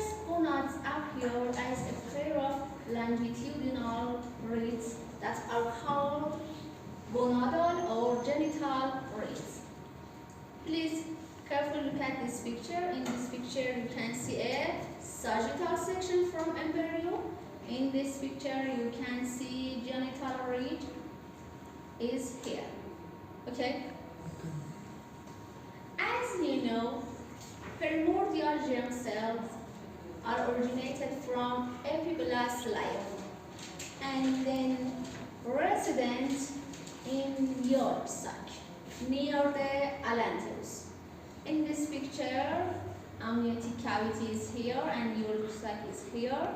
first gonads appear as a pair of longitudinal ribs that are called gonadal or genital ribs. Please carefully look at this picture. In this picture, you can see a sagittal section from embryo. In this picture, you can see genital rib is here. Okay? As you know, primordial germ cells are originated from epiblast layer and then resident in yolk sac near the allantois. In this picture, amniotic cavity is here and yolk sac is here.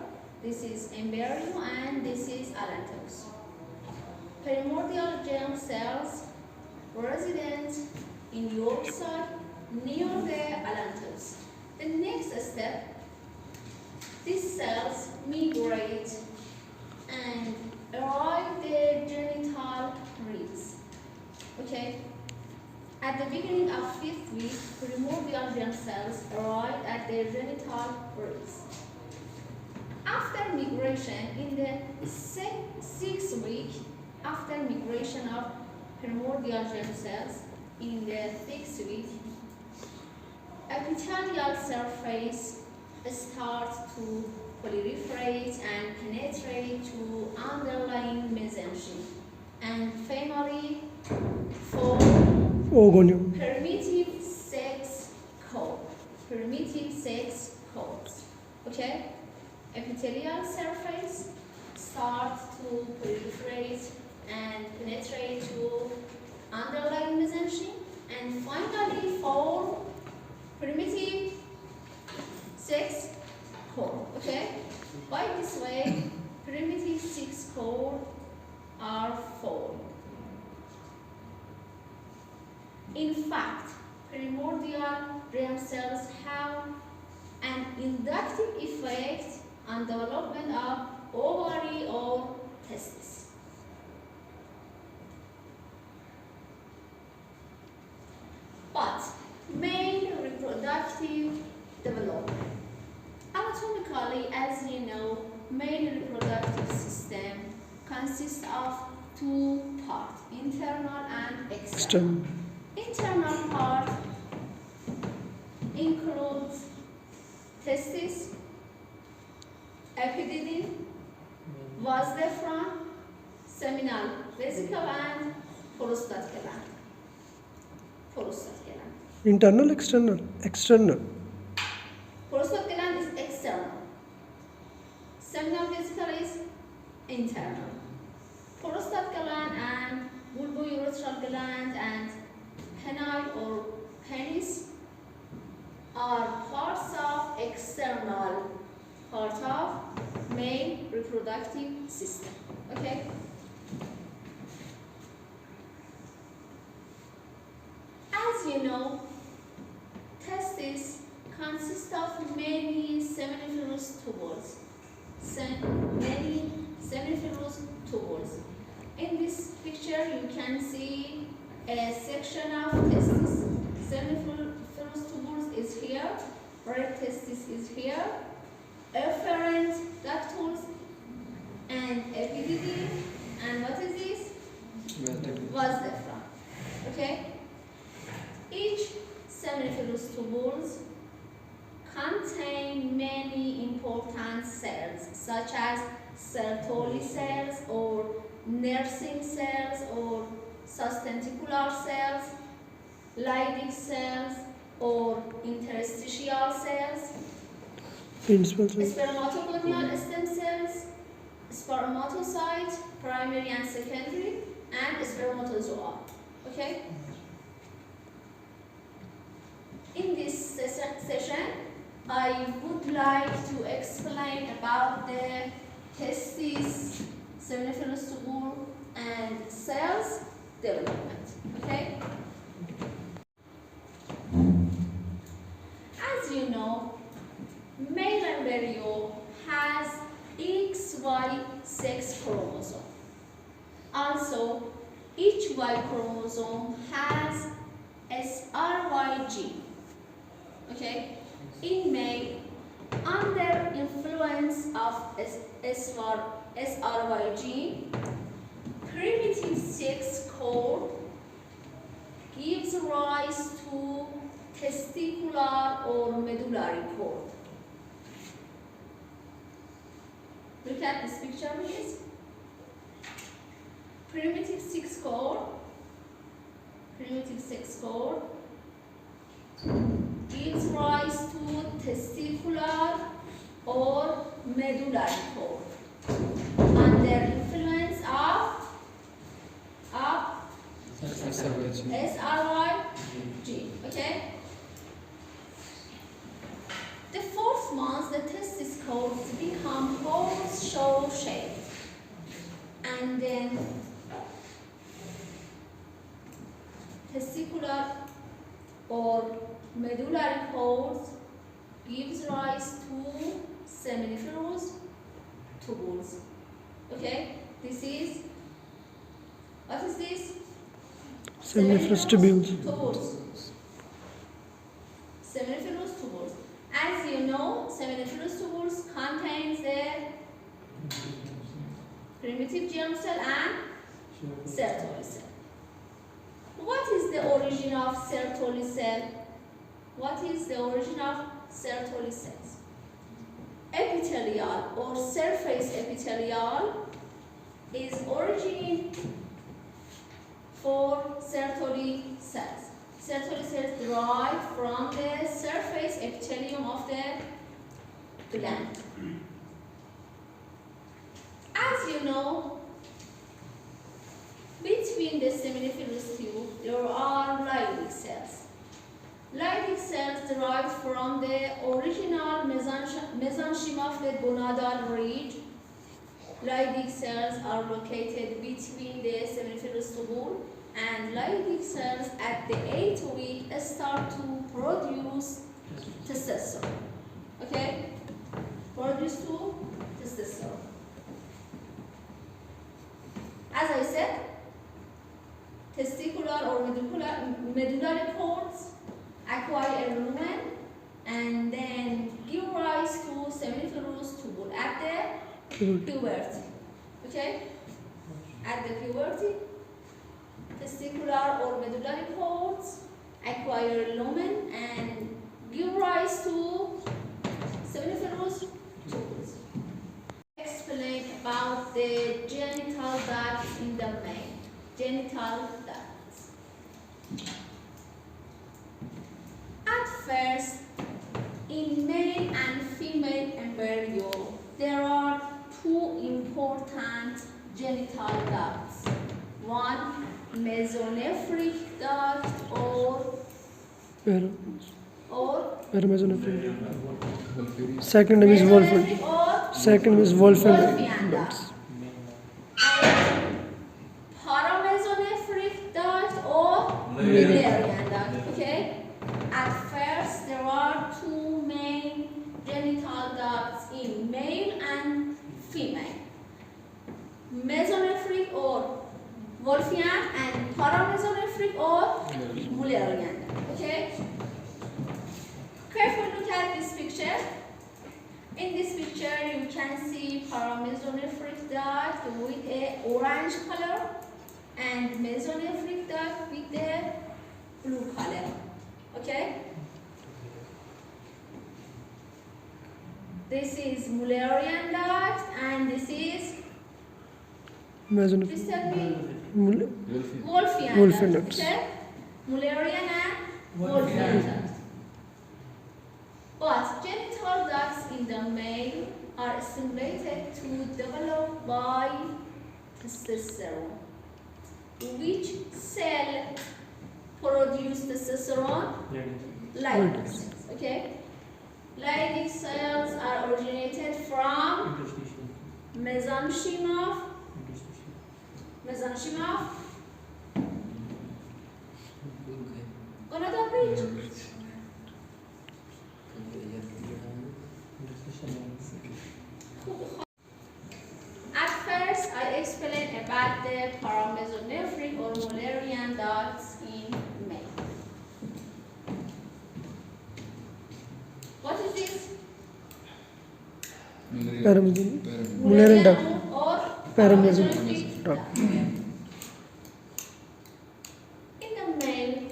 This is embryo and this is allantois. Primordial germ cells resident in yolk sac near the allantois. The next step, these cells migrate and arrive the genital ribs. Okay? At the beginning of 5th week, primordial germ cells arrive at their genital ribs. After migration, in the 6th week, after migration of primordial germ cells, in the 6th week, epithelial surface starts to proliferate and penetrate to underlying mesenchyme and finally form primitive sex cord. Primitive sex cords. Okay? Epithelial surface starts to proliferate and penetrate to underlying mesenchyme and finally form primitive sex cord. Okay? By this way, primitive sex cord are formed. In fact, primordial germ cells have an inductive effect on development of ovary or testes. But male reproductive development. Anatomically, as you know, male reproductive system consists of two parts, internal and external. Internal part includes testis, epididym, vas deferens, seminal vesicle, and prostate gland. Internal, external? External. Prostate gland is external. Seminal vesicle is internal. Prostate gland and bulbourethral gland and penile or penis are parts of external part of male reproductive system. Okay? As you know, testes consist of many seminiferous tubules. In this picture, you can see a section of testis. Seminiferous tubules is here, red testis is here, efferent ductus and epididym, and what is this? Vas deferens. Okay? Each seminiferous tubules contain many important cells such as Sertoli cells or nursing cells or testicular cells, Leydig cells or interstitial cells, spermatogonial stem cells, spermatocyte, primary and secondary, and spermatozoa. Okay? In this session, I would like to explain about the testis, seminiferous tubule, and cells development. Okay? As you know, male embryo has XY sex chromosome. Also, each Y chromosome has SRY gene. Okay? In male, under of SRY gene, primitive sex cord gives rise to testicular or medullary cord. Look at this picture, please. Primitive sex cord gives rise to testicular or medullary cord under influence of SRY gene. Okay. The fourth month, the testis cords become horse-show shaped, and then testicular or medullary cords gives rise to seminiferous tubules. Okay, this is, what is this? Seminiferous tubules. Seminiferous tubules. As you know, seminiferous tubules contains the primitive germ cell and Sertoli cell. What is the origin of Sertoli cell? What is the origin of Sertoli cells? Epithelial or surface epithelial is origin for Sertoli cells. Sertoli cells derive from the surface epithelium of the gland. As you know, between the seminiferous tube there are Leydig cells. Leydig cells derived from the original mesenchyme of the gonadal ridge. Leydig cells are located between the seminiferous tubule, and Leydig cells at the 8th week start to produce testosterone. Okay? Produce testosterone. As I said, testicular or medullary cords acquire lumen and then give rise to seminiferous tubule at the puberty. Okay? At the puberty, testicular or medullary cords acquire lumen and give rise to seminiferous tubules. Explain about the genital ducts in the male. Genital ducts. At first, in male and female embryo, there are two important genital ducts. One, mesonephric duct or second name is Wolfen. Second is Wolffian ducts. Paramesonephric duct or Mullerian duct. Okay. At first, there are two main genital ducts in male and female. Mesonephric or Wolffian and paramesonephric or Mullerian. Okay? Carefully look at this picture. In this picture, you can see paramesonephric duct with a orange color and mesonephric duct with the blue color. Okay? This is Mullerian duct and this is Wolffian duct. Okay? Mullerian and Wolffian duct. But genital ducts in the male are stimulated to develop by testosterone. Which cell produce testosterone? Leydig cells. Okay? Leydig cells are originated from mesenchyme of gonadal ridge. At first, I explained about the paramesonephric or Mullerian ducts in male. What is this? Mullerian duct. or Paramesomorphic duct. In the male,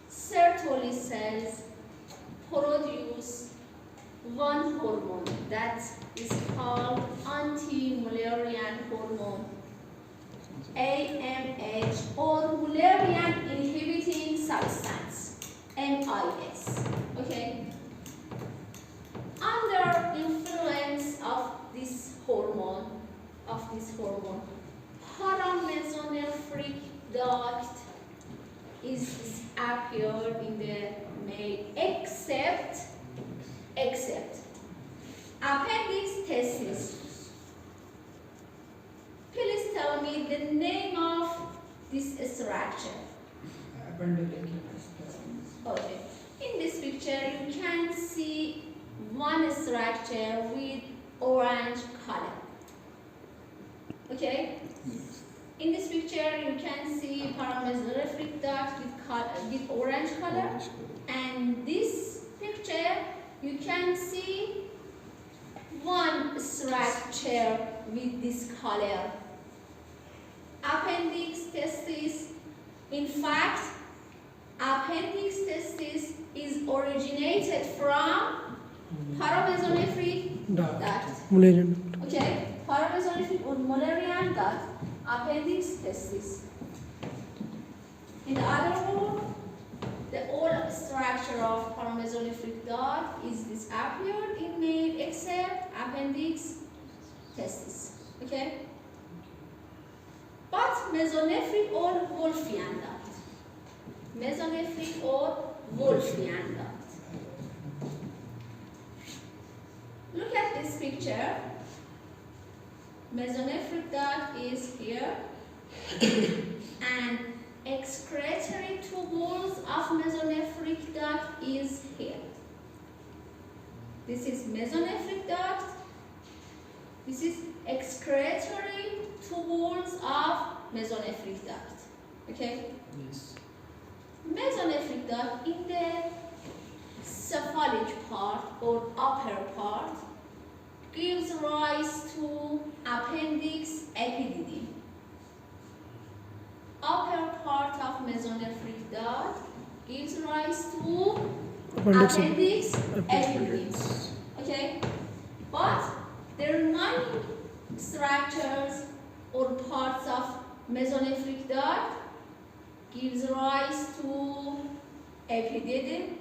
Sertoli cells produce one hormone that is called anti-Mullerian hormone, AMH, or Mullerian inhibiting substance, MIS. Okay. Under influence of this hormone, paramesonephric duct is disappeared in the male except appendix testis. Please tell me the name of this structure. Okay. In this picture, you can see one structure with orange color. Okay? In this picture, you can see paramesonephric duct with orange color. And this picture, you can see one structure with this color. Appendix testis. In fact, appendix testis is originated from paramesonephric duct. Mullerian. Okay, paramesonephric or Mullerian duct, appendix testis. In the other word, the old structure of paramesonephric duct is disappeared in male except appendix testis. Okay? But mesonephric or Wolffian duct. Mesonephric or Wolffian duct. Look at this picture. Mesonephric duct is here and excretory tubules of mesonephric duct is here. This is mesonephric duct. This is excretory tubules of mesonephric duct. Okay? Yes. Mesonephric duct in the cephalic part or upper part gives rise to appendix epididym. Upper part of mesonephric duct gives rise to appendix epididym. Okay? But the remaining structures or parts of mesonephric duct gives rise to epididym,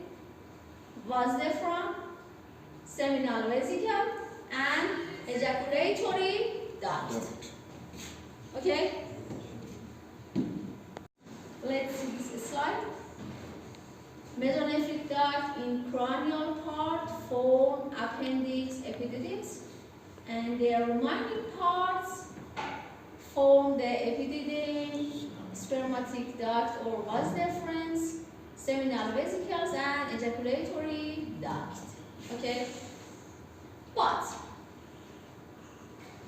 vas deferens, seminal vesicle, and ejaculatory duct. Okay? Let's see this slide. Mesonephric duct in cranial part form appendix epididyms, and their remaining parts form the epididym, spermatic duct or vas deferens, seminal vesicles, and ejaculatory duct. Okay? But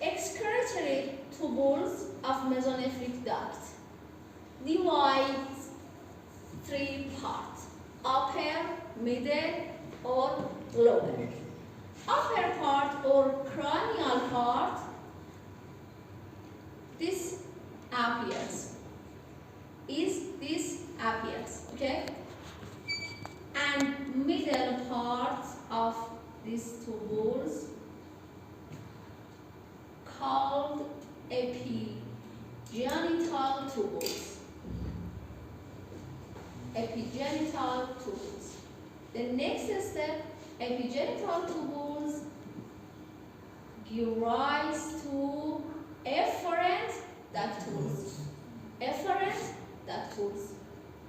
excretory tubules of mesonephric duct divide three parts: upper, middle, or lower. Upper part or cranial part, this appears. This appears, okay? And middle part of these tubules called epigenital tubules. Epigenital tubules. The next step, epigenital tubules give rise to efferent ductules. Efferent ductules.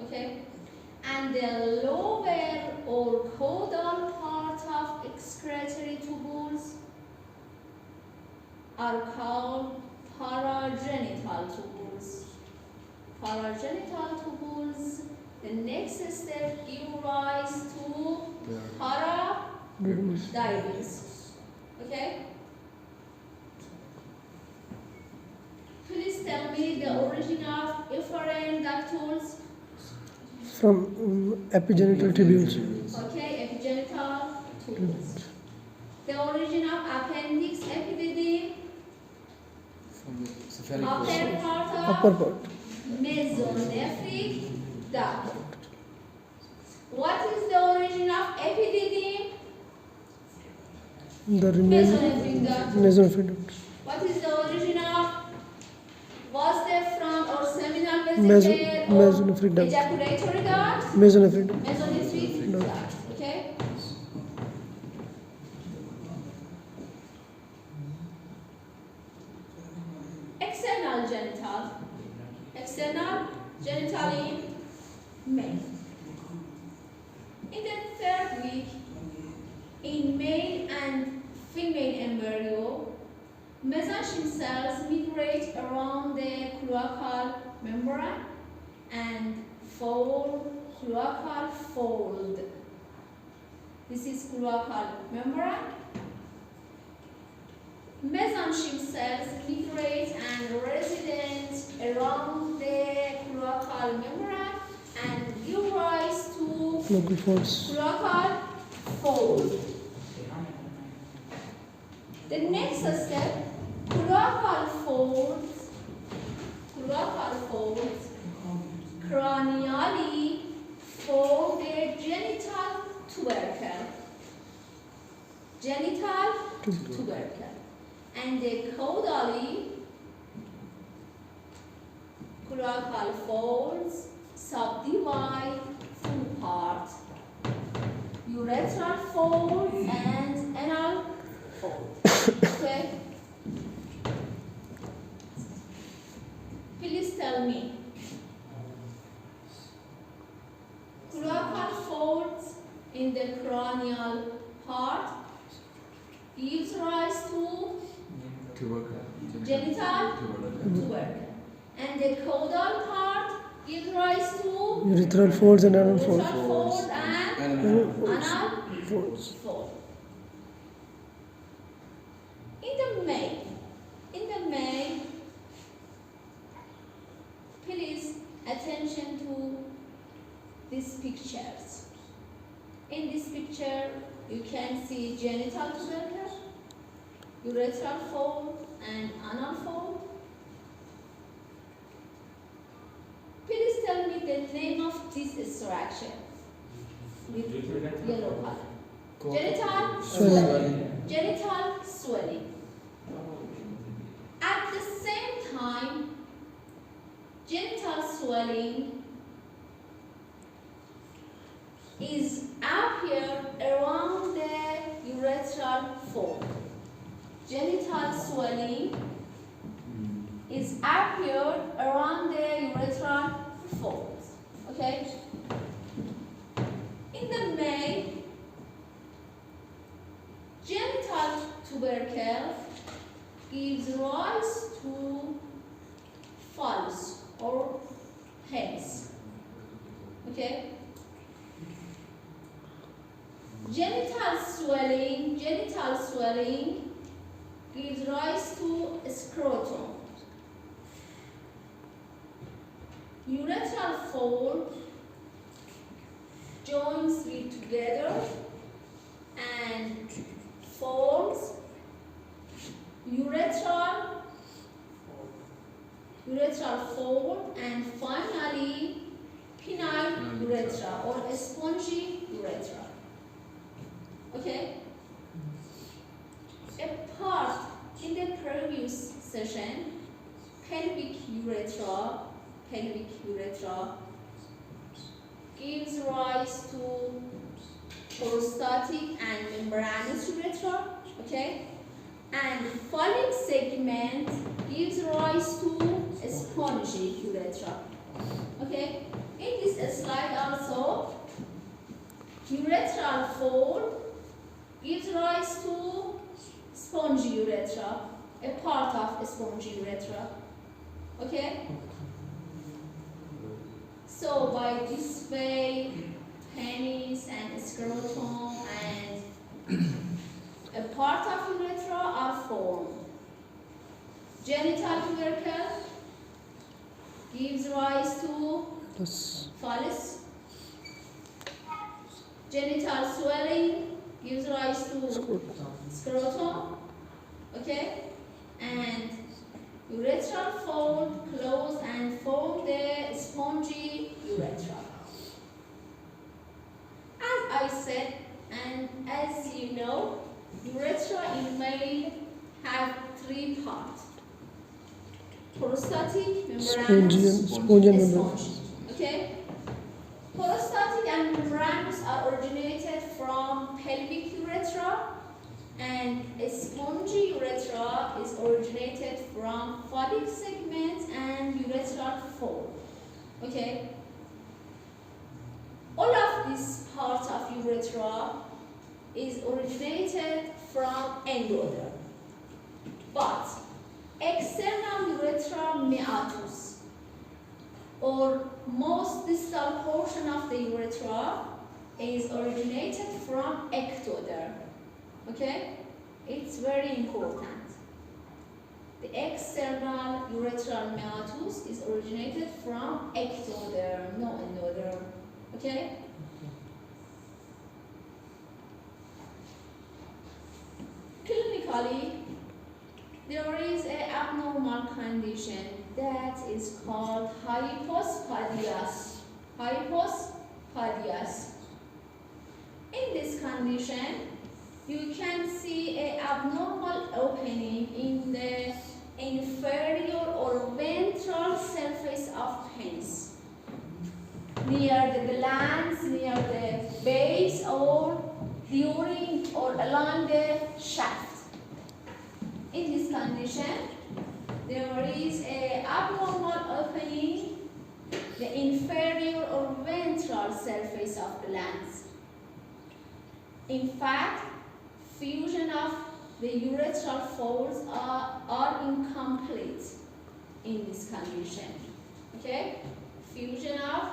Okay? And the lower or caudal part of excretory tubules are called paragenital tubules. Paragenital tubules, the next step give rise to paradidyms. Okay? Please tell me the origin of efferent ductules. From epigenital tubules. Okay, epigenital tubules. The origin of appendix epididym. Upper part of Upper part. mesonephric duct. What is the origin of epididym? The remaining Mesonephric duct. mesonephric duct. What is the origin of was there front or seminal Mesonephric vesicle or duct. ejaculatory duct? Mesonephric duct. Mesonephric Duct. duct. Okay. External genital. External genital in male. In the third week, in male and female embryo, mesenchyme cells migrate around the cloacal membrane and form cloacal fold. This is cloacal membrane. Mesenchyme cells migrate and resident around the cloacal membrane and give rise to Local folds. cloacal fold. The next step, cloacal folds cranially form the genital tubercle. Genital tubercle. And the caudally cloacal folds subdivide two parts, urethral folds and anal folds. Okay? Please tell me. Cloacal folds in the cranial part gives rise to genital tubercle. And the caudal part gives rise to Urethral folds and anal folds. urethral fold and Anal folds. anal Folds. fold. In the male, please attention to these pictures. In this picture, you can see genital tubercle, urethral fold, and anal fold. Please tell me the name of this structure with yellow color. Genital swelling. Genital swelling. At the same time, genital swelling is appear around the urethral fold. Genital swelling is appeared around the urethral folds. Okay? In the male, genital tubercle gives rise to phallus or penis. Okay? Genital swelling gives rise to scrotum. Urethral fold joins it together and forms urethral fold and finally penile urethra or a spongy urethra. Okay? A part in the previous session, pelvic urethra gives rise to prostatic and membranous urethra, okay? And phallic segment gives rise to a spongy urethra, okay? In this slide also, urethral fold gives rise to spongy urethra, a part of a spongy urethra, okay? So by this way, penis and scrotum and a part of urethra are formed. Genital tubercle gives rise to Plus phallus. Genital swelling gives rise to scrotum, okay, and urethral fold close and form the spongy urethra. As I said, and as you know, urethra in male have three parts: prostatic, membranous, spongy and and membranous. spongy. Okay. Prostatic and membranous are originated from pelvic urethra, and a spongy urethra is originated from phallic segment and urethral fold. Okay. All of these parts of urethra is originated from endoderm, but external urethral meatus, or most distal portion of the urethra, is originated from ectoderm. Okay, it's very important. The external urethral meatus is originated from ectoderm, no endoderm. Okay. Clinically, there is an abnormal condition that is called hypospadias. Hypospadias. In this condition, you can see an abnormal opening in the inferior or ventral surface of penis, near the glands, near the base, or during or along the shaft. In this condition, there is an abnormal opening the inferior or ventral surface of glands. In fact, fusion of the urethral folds are incomplete in this condition. Okay? Fusion of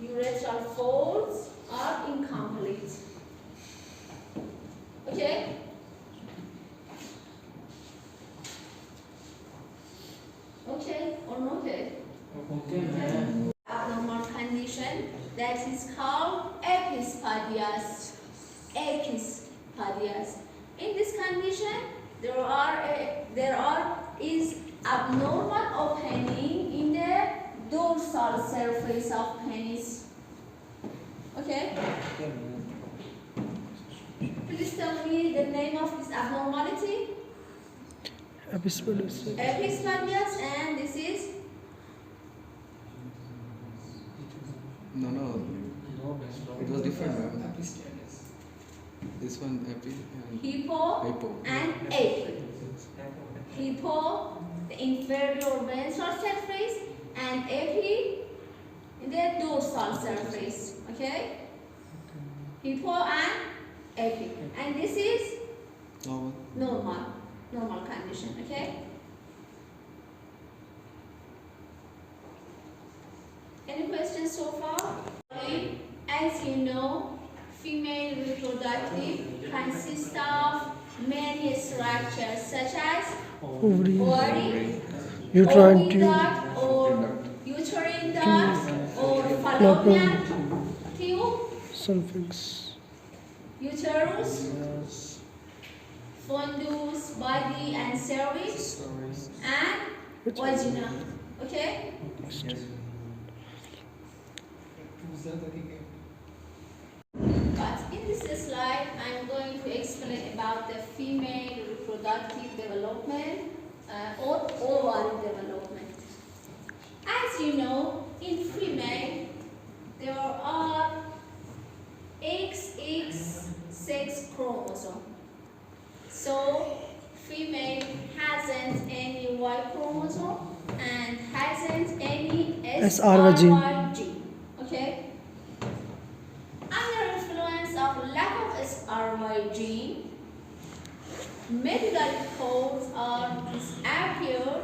urethral folds are incomplete. Okay? Okay or not okay? Okay. Abnormal condition that is called epispadias. Epispadias. In this condition, there is abnormal opening in the dorsal surface of penis. Okay? Please tell me the name of this abnormality. Epispadias. Epispadias, and this is No. It was different, ma'am. This one epi and hypo and epi. Hypo, the inferior ventral surface, and epi, the dorsal surface. Okay? Hypo and epi. And this is normal condition. Okay? Any questions so far? As you know, female reproductive consists of many structures such as ovary, Uterine tube, duct or uterine duct or fallopian tube, cervix, uterus, fundus, body and cervix, and vagina. Okay? But in this slide, I'm going to explain about the female reproductive development or ovary development. As you know, in female, there are XX sex chromosome. So, female hasn't any Y chromosome and hasn't any SRY gene. Okay? Under influence of lack of SRY gene, medullary folds are disappeared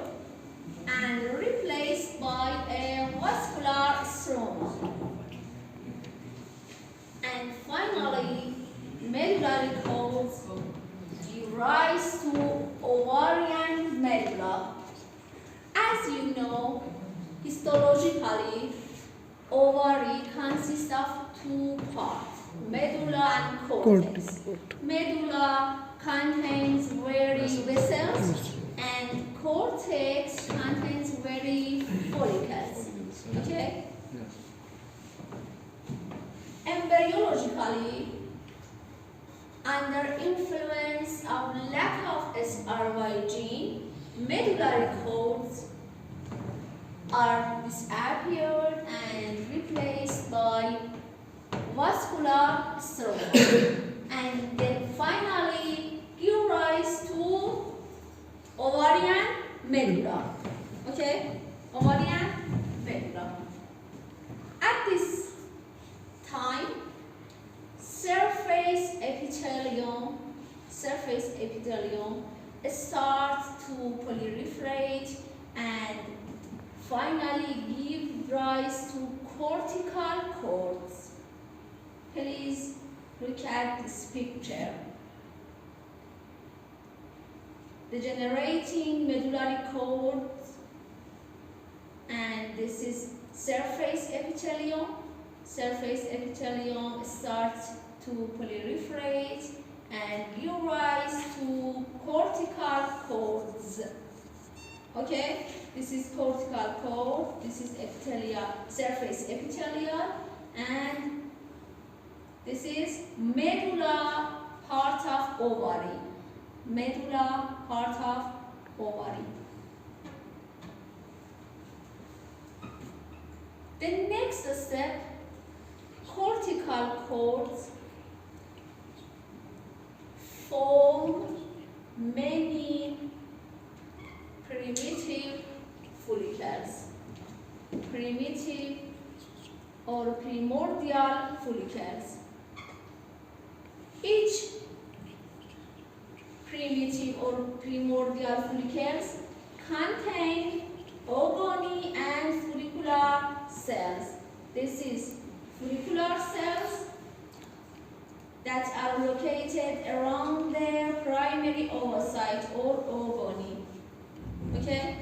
and replaced by a vascular stroma. And finally, medullary folds give rise to ovarian medulla. As you know, histologically, ovary consists of two parts: Medulla and cortex. Medulla contains very vessels and cortex contains very follicles. Okay? Embryologically, under influence of lack of SRY gene, medullary cords are disappeared and replaced by vascular stroma, and then finally give rise to ovarian medulla. Okay, ovarian medulla. At this time, surface epithelium starts to proliferate and finally give rise to cortical cords. Please look at this picture. The generating medullary cords, and this is surface epithelium. Surface epithelium starts to proliferate and give rise to cortical cords. Okay, this is cortical cord, this is epithelial, surface epithelial, and this is medulla part of ovary. Medulla part of ovary. The next step, cortical cords form many primitive follicles. Primitive or primordial follicles. Each primitive or primordial follicles contain ovary and follicular cells. This is follicular cells that are located around their primary oocyte or ovary. Okay?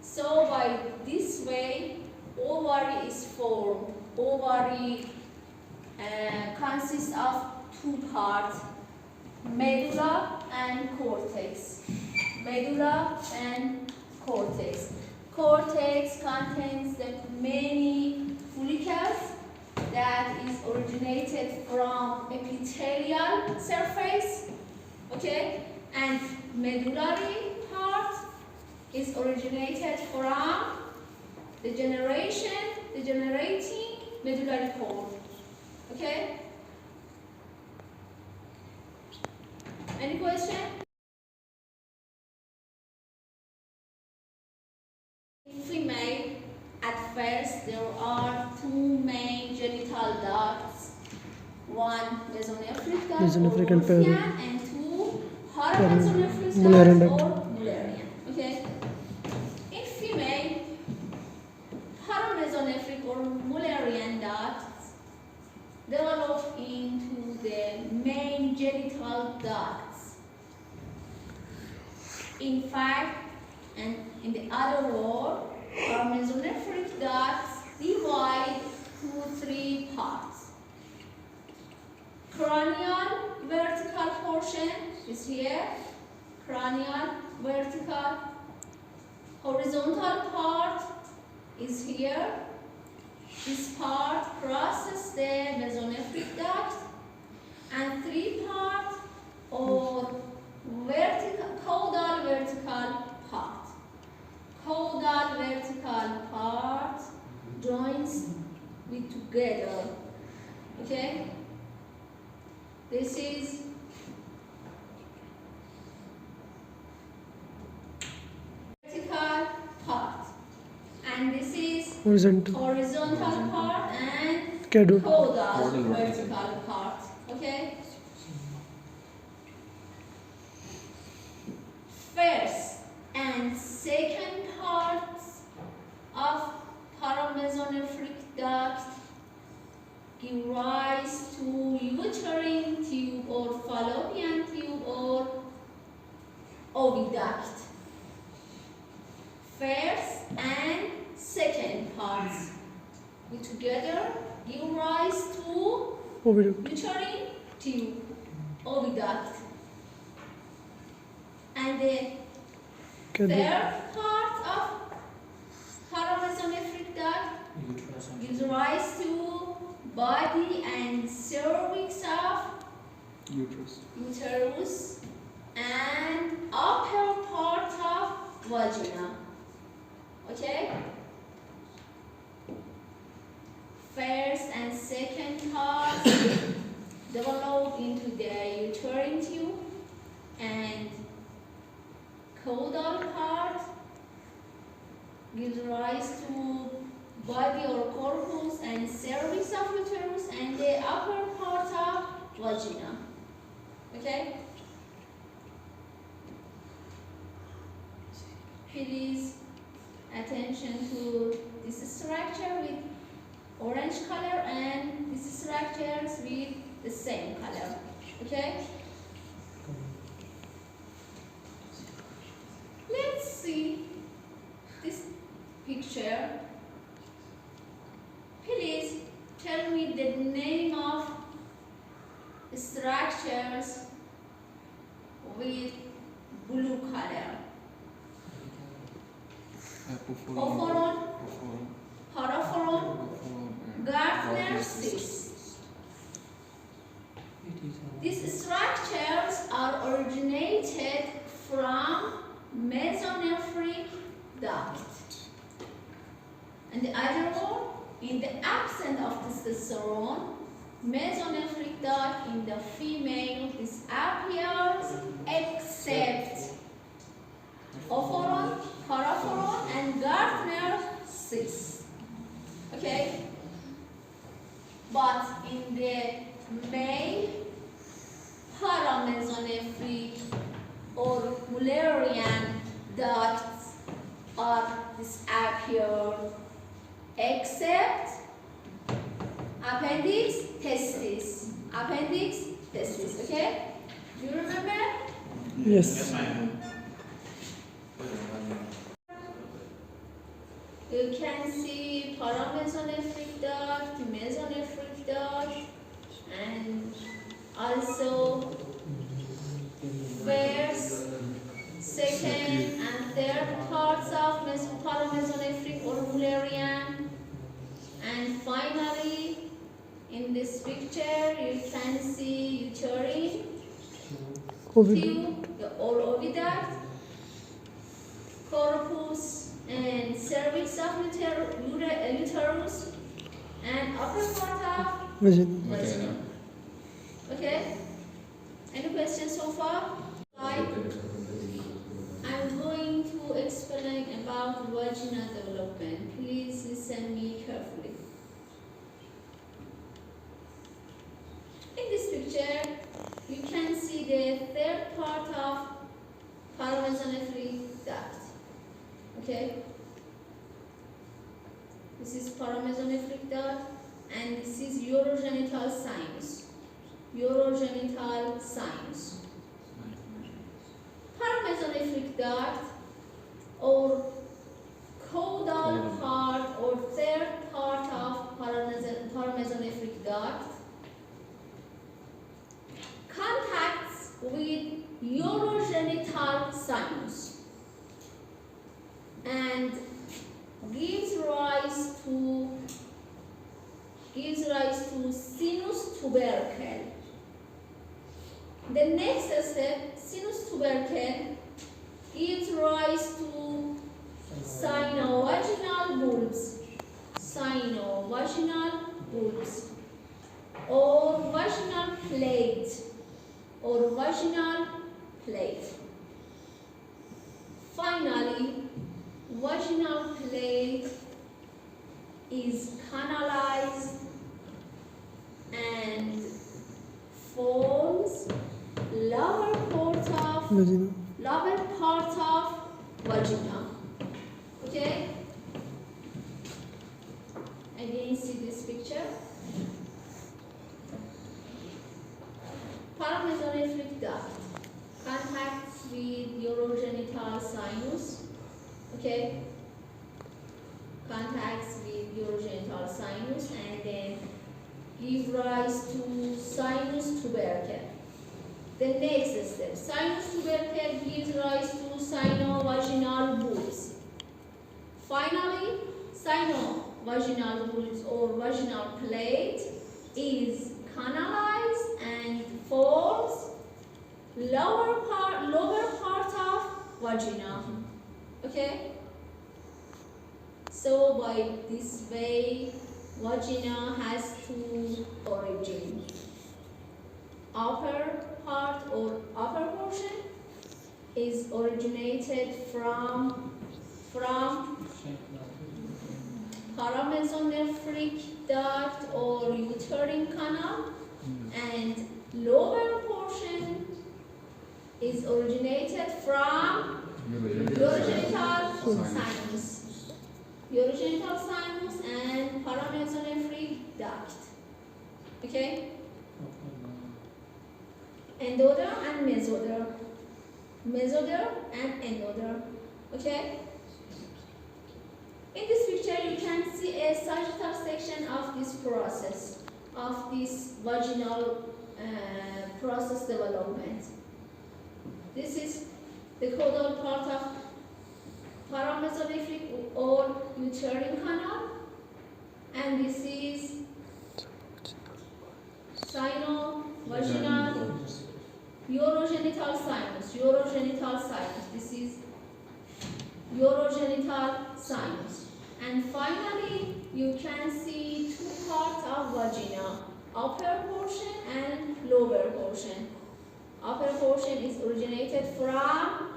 So by this way, ovary is formed. Ovary consists of two parts, medulla and cortex. Medulla and cortex. Cortex contains the many follicles that is originated from epithelial surface, okay, and medullary part is originated from the generating medullary cord, okay. Any question? In female, at first there are two main genital ducts, one mesonephric duct Mesonephric or and Wolffian, and two paramesonephric Mullerian duct duct. or Mullerian. Okay. In female, paramesonephric or Mullerian ducts develop into the main genital ducts. In fact, and in the other word, our mesonephric ducts divide to three parts. Cranial vertical portion is here. Cranial vertical. Horizontal part is here. This part crosses the mesonephric duct, and three parts or caudal vertical part. Caudal vertical part joins it together. Okay? This is vertical part, and this is horizontal part and caudal vertical part. Okay? First and second parts of paramesonephric duct give rise to uterine tube or fallopian tube or oviduct. First and second parts together give rise to Oviduct. uterine tube, oviduct. And the third part of paramesonephric duct gives rise to body and cervix of uterus and upper part of vagina. Okay? First and second part develop into the uterine tube, and caudal part gives rise to body or corpus and cervix of uterus and the upper part of vagina. Okay? Please attention to this structure with orange color and these structures with the same color. Okay? Let's see this picture. Please tell me the name of structures with blue color. Ophoron, Paraphoron, Gardner cyst. These structures are originated from mesonephric duct. And the other one, in the absence of testosterone, mesonephric duct in the female disappears except ophoron, paraphoron, and Gardner cyst. Okay? But in the male paramesonephric or Mullerian ducts are disappeared except appendix testis. Appendix testis. Okay? Do you remember? Yes. You can see paramesonephric duct, mesonephric duct, and also first, second, and third parts of paramesonephric or Mullerian. And finally, in this picture, you can see uterine tube or oviduct, corpus, and cervix of uterus, and upper part of vagina. Okay? Any questions so far? I'm going to explain about vaginal development. Please listen me carefully. In this picture, you can see the third part of paramesonephric duct. Okay? This is paramesonephric duct, and this is urogenital sinus. Urogenital sinus. Paramesonephric duct or caudal part or third part of paramesonephric duct contacts with urogenital sinus and gives rise to sinus tubercle. The next step, sinus tubercle, gives rise to sinovaginal bulbs, or vaginal plate. Finally, vaginal plate is canalized and forms lower part of vagina. Okay? Again, see this picture. Paramesonephric duct contacts with urogenital sinus. Okay? Contacts with urogenital sinus, and then give rise to sinus tubercle. The next step, sinus tubercle gives rise to sino-vaginal bulbs. Finally, sino-vaginal bulbs or vaginal plate is canalized and forms lower part of vagina. Okay? So by this way, vagina has two origins. Upper part or upper portion is originated from paramesonephric duct or uterine canal, and lower portion is originated from urogenital sinus. Urogenital sinus and paramesonephric duct. Okay? Endoderm and mesoderm. Mesoderm and endoderm. Okay? In this picture, you can see a sagittal section of this process, of this vaginal process development. This is the caudal part of paramesonephric or uterine canal, and this is sino-vaginal urogenital sinus. Urogenital sinus. This is urogenital sinus. And finally, you can see two parts of vagina, upper portion and lower portion. Upper portion is originated from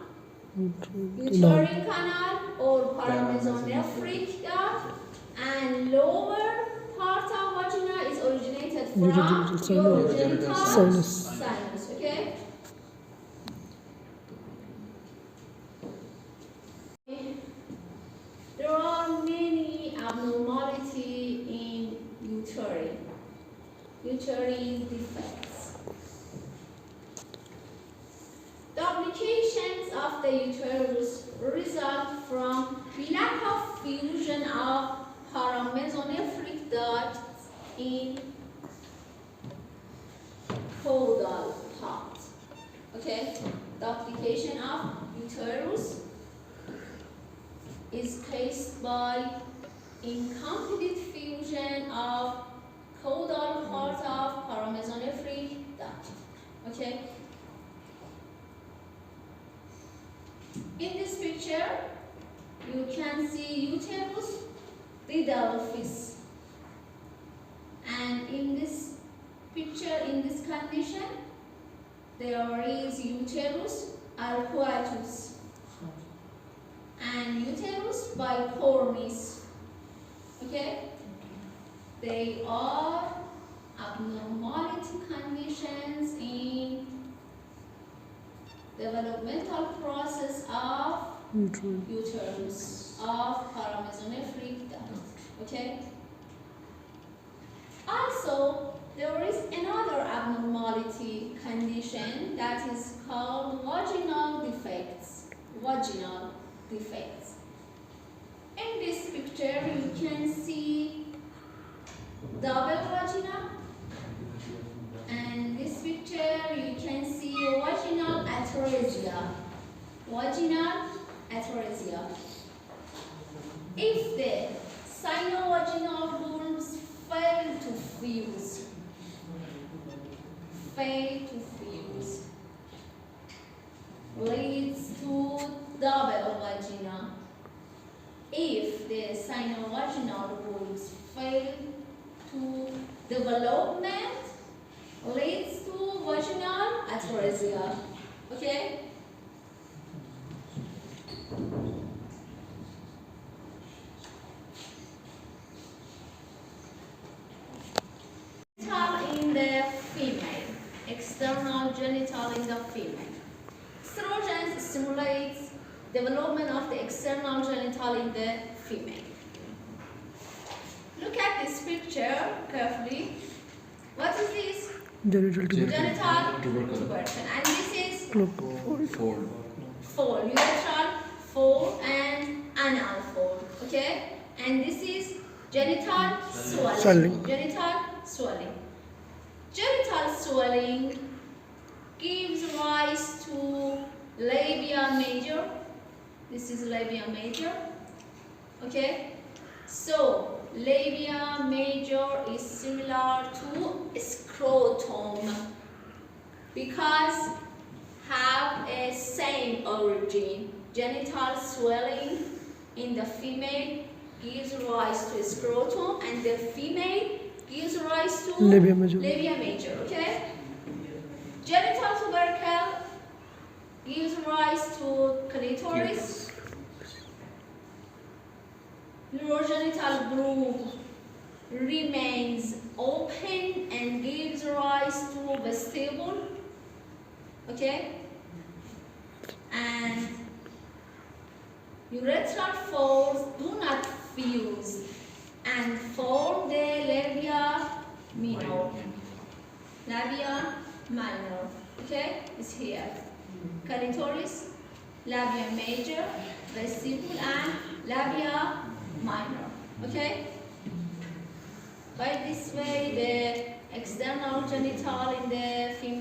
uterine canal or paramesonephric duct, and lower part of vagina is originated from urogenital sinus. Okay? There are many abnormalities in uterine defects. The applications of the uterus result from lack of fusion of paramesonephric ducts in caudal part. Okay? The application of uterus is caused by incomplete fusion of caudal part of paramesonephric duct. Okay? In this picture, you can see uterus didelphys. And in this picture, in this condition, there is uterus arcuatus and uterus bicornis. Okay? They are abnormality conditions in developmental process of uterus, of paramesonephric duct. Okay? Also, there is another abnormality condition that is called vaginal defects. Vaginal defects. In this picture, you can see double vagina, and this picture you can see vaginal atresia. Vaginal atresia. If the sino-vaginal bulbs fail to fuse, leads to double vagina. If the sino-vaginal bulbs fail to development, leads to vaginal atresia. Okay? Genital in the female. External genital in the female. Estrogens stimulates development of the external genital in the female. Look at this picture carefully. What is this? Genital Genital tubercle. And this is Fold. fold. Urethral fold and anal fold. Okay? And this is genital swelling. Swelling. Genital swelling. Genital swelling gives rise to labia major. This is labia major. Okay? So, labia major is similar to scrotum because have a same origin. Genital swelling in the female gives rise to scrotum, and the female gives rise to Labia major. labia major. Okay? Genital tubercle gives rise to clitoris. Urogenital groove remains open and gives rise to vestibule. Okay? And urethral folds do not fuse and form the labia minor. Labia minor. Okay? It's here. Clitoris, labia major, vestibule, and labia minor. Okay? By this way, the external genital in the female